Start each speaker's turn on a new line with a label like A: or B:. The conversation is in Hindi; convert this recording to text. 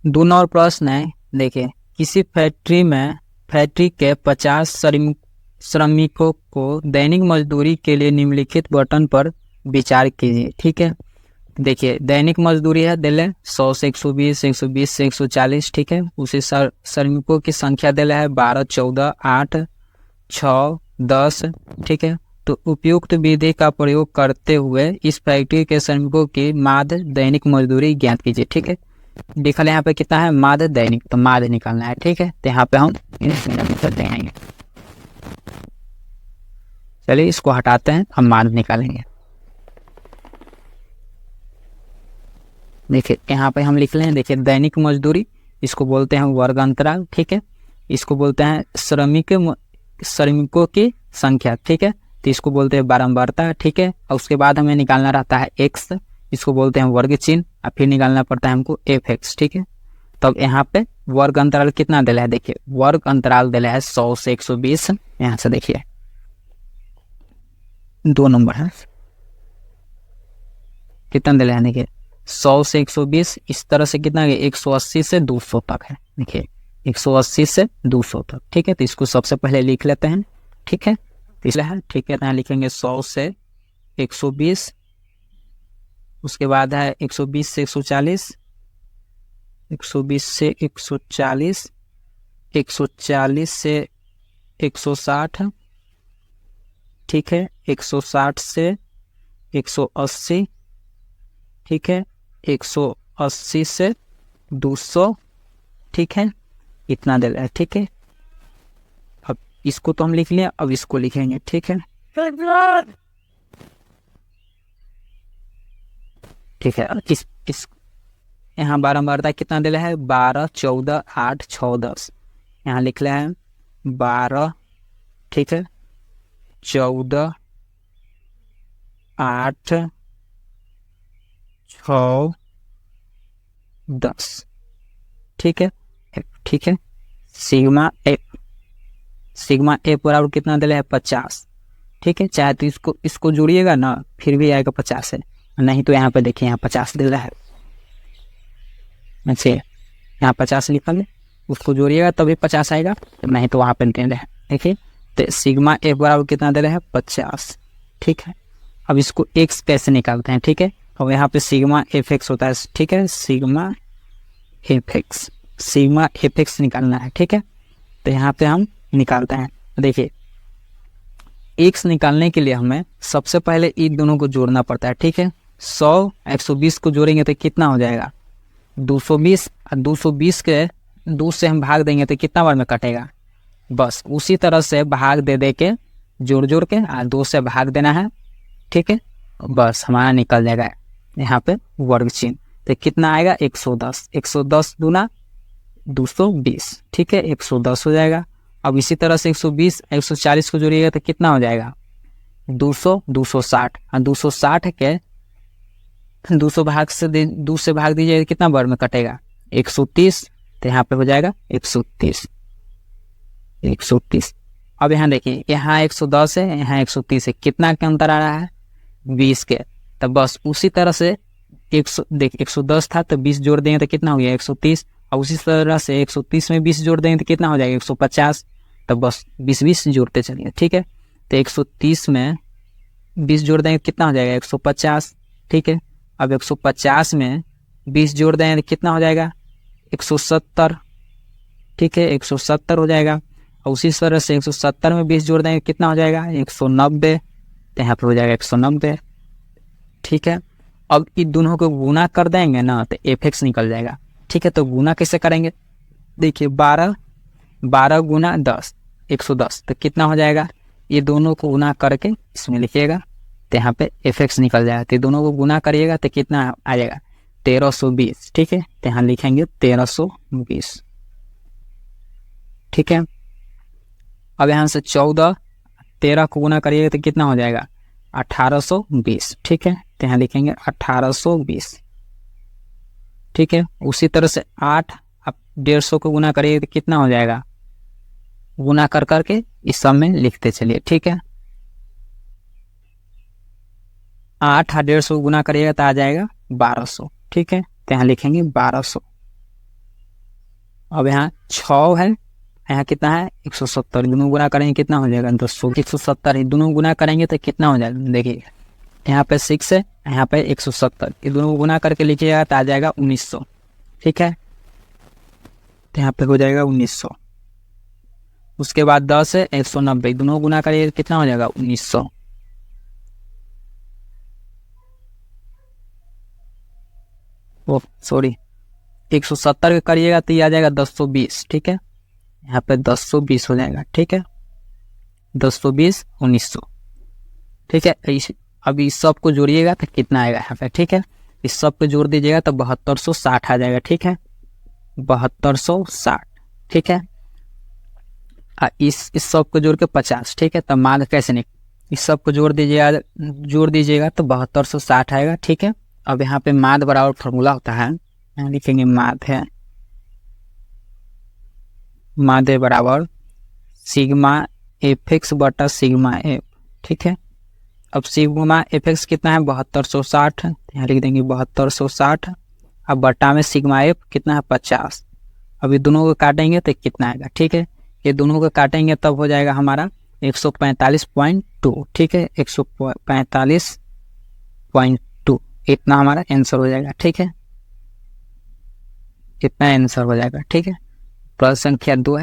A: दूसरा और प्रश्न है, देखिए किसी फैक्ट्री के 50 श्रमिकों को दैनिक मजदूरी के लिए निम्नलिखित बटन पर विचार कीजिए। ठीक है, देखिए दैनिक मजदूरी है दिले 100 से 120, 120 से 140। ठीक है, उसी श्रमिकों की संख्या दिले है 12, 14, 8, 6, 10। ठीक है, तो उपयुक्त विधि का प्रयोग करते हुए इस फैक्ट्री के श्रमिकों की माध्य दैनिक मजदूरी ज्ञात कीजिए। ठीक है, लिखा यहाँ पे कितना है माध्य दैनिक, तो माध्य निकालना है। ठीक है, तो यहाँ पे हम देंगे। चलिए इसको हटाते हैं, हम माध्य निकालेंगे। देखिए यहाँ पे हम लिख लें, देखिए दैनिक मजदूरी इसको बोलते हैं वर्ग अंतराल। ठीक है, इसको बोलते हैं श्रमिकों की संख्या। ठीक है, तो इसको बोलते हैं बारंबारता। ठीक है, और उसके बाद हमें निकालना रहता है एक्स, इसको बोलते हैं वर्ग चिन्ह, और फिर निकालना पड़ता है हमको एफ एक्स। ठीक है, तब यहाँ पे वर्ग अंतराल कितना दिला है, देखिए वर्ग अंतराल दिला है 100 से 120। यहाँ से देखिए 2 नंबर है, कितना दिला है, देखिए 100 से 120। इस तरह से कितना है 180 से 200 तक है। देखिए 180 से 200 तक। ठीक है, तो इसको सबसे पहले लिख लेते हैं। ठीक है, इसलिए है, ठीक है, तो यहाँ लिखेंगे 100 से 120, उसके बाद है 120 से 140, 120 से 140, 140 से 160। ठीक है, 160 से 180। ठीक है, 180 से 200। ठीक है, इतना दे रहा है। ठीक है, अब इसको तो हम लिख लिया, अब इसको लिखेंगे। ठीक है, ठीक है, इस यहाँ बारंबारता कितना दे रहा है 12, 14, 8, 6, 10। यहाँ लिख रहे हैं 12। ठीक है, 14, 8, 6, 10। ठीक है, ठीक है, सिग्मा एफ बराबर कितना दिला है 50। ठीक है, चाहे तो इसको जोड़िएगा ना फिर भी आएगा 50 है, नहीं तो यहाँ पे देखिए यहाँ 50 दे रहा है। अच्छा, यहाँ 50 लिखा ले, उसको जोड़िएगा तभी 50 आएगा, नहीं तो वहाँ पे दे रहे हैं। देखिए तो सिग्मा एफ बराबर कितना दे रहे हैं 50। ठीक है, अब इसको एक्स कैसे निकालते हैं। ठीक है, और यहाँ पे सिग्मा एफ एक्स होता है। ठीक है, सिग्मा एफ एक्स निकालना है। ठीक है, तो यहाँ पे हम निकालते हैं। देखिए एक्स निकालने के लिए हमें सबसे पहले इन दोनों को जोड़ना पड़ता है। ठीक है, 100 120 को जोड़ेंगे तो कितना हो जाएगा 220, और 220 के 2 से हम भाग देंगे तो कितना बार में कटेगा, बस उसी तरह से भाग दे के जोड़ के 2 से भाग देना है। ठीक है, बस हमारा निकल जाएगा यहाँ पे वर्ग चिन्ह। तो कितना आएगा 110, 110 दूना 220। ठीक है, 110 हो जाएगा। अब इसी तरह से 120 140 को जोड़िएगा तो कितना हो जाएगा 200, 260, और 260 के 200 भाग से 2 से भाग दीजिए कितना बार में कटेगा 130, तो यहाँ पे हो जाएगा 130। अब यहाँ देखिए यहाँ 110 है, यहाँ 130 है, कितना के अंतर आ रहा है 20 के। तो बस उसी तरह से 110 था तो 20 जोड़ देंगे तो कितना हो गया 130, और उसी तरह से 130 में 20 जोड़ देंगे तो कितना हो जाएगा 150। तो बस 20 जोड़ते चलिए। ठीक है, तो 130 में 20 जोड़ देंगे कितना हो जाएगा 150। ठीक है, अब 150 में 20 जोड़ देंगे तो कितना हो जाएगा 170। ठीक है, 170 हो जाएगा, और उसी तरह से 170 में 20 जोड़ देंगे कितना हो जाएगा 190, तो यहाँ पर हो जाएगा 190। ठीक है, अब इन दोनों को गुना कर देंगे ना तो एफ एक्स निकल जाएगा। ठीक है, तो गुना कैसे करेंगे, देखिए 12 गुना 10 110, तो कितना हो जाएगा, ये दोनों को गुना करके इसमें लिखिएगा तो यहाँ पे एफ एक्स निकल जाएगा। तो दोनों को गुना करिएगा तो कितना आ जाएगा 1320। ठीक है, तो यहाँ लिखेंगे 1320। ठीक है, अब यहाँ से 13 को गुना करिएगा तो कितना हो जाएगा 1820। ठीक है, तो यहाँ लिखेंगे 1820। ठीक है, उसी तरह से 8 अब 150 को गुना करिए तो कितना हो जाएगा, गुना कर करके इस सब में लिखते चलिए। ठीक है, 8 और 150 गुना करिएगा तो आ जाएगा 1200। ठीक है, तो यहाँ लिखेंगे 1200। अब यहाँ 6 है, यहाँ कितना है 170, दोनों गुना करेंगे कितना हो जाएगा 200, 170 दोनों गुना करेंगे तो कितना हो जाएगा देखिए, यहाँ पे 6 है, यहाँ पे 170, ये दोनों गुना करके लीजिएगा तो आ जाएगा 1900। ठीक है, तो यहाँ पे हो जाएगा 1900। उसके बाद 10 है 190, दोनों गुना करिए कितना हो जाएगा 1900। ओ सॉरी, 170 के करिएगा तो ये आ जाएगा 1020। ठीक है, यहाँ पे 1020 हो जाएगा। ठीक है, 1020 1900। ठीक है, अब इस सब को जोड़िएगा तो कितना आएगा यहाँ पे। ठीक है, इस सब को जोड़ दीजिएगा तो 7260 आ जाएगा। ठीक है, 7260। ठीक है, इस सब को जोड़ के 50। ठीक है, तब माद कैसे निकल, इस सब को जोड़ दीजिएगा तो 7260 आएगा। ठीक है, अब यहाँ पे माद बराबर फॉर्मूला होता है, यहाँ लिखेंगे माद है, माद बराबर सिग्मा एफ एक्स बटा सिग्मा एफ। ठीक है, अब सिग्मा एफ एक्स कितना है 7260, यहाँ लिख देंगे 7260। अब बटा में सिग्मा एफ कितना है 50। अब ये दोनों को काटेंगे तो कितना आएगा। ठीक है, ये दोनों को काटेंगे तब हो जाएगा हमारा 145.2। ठीक है, 145.2 इतना हमारा आंसर हो जाएगा। ठीक है, इतना आंसर हो जाएगा। ठीक है, प्रश्न संख्या 2 है।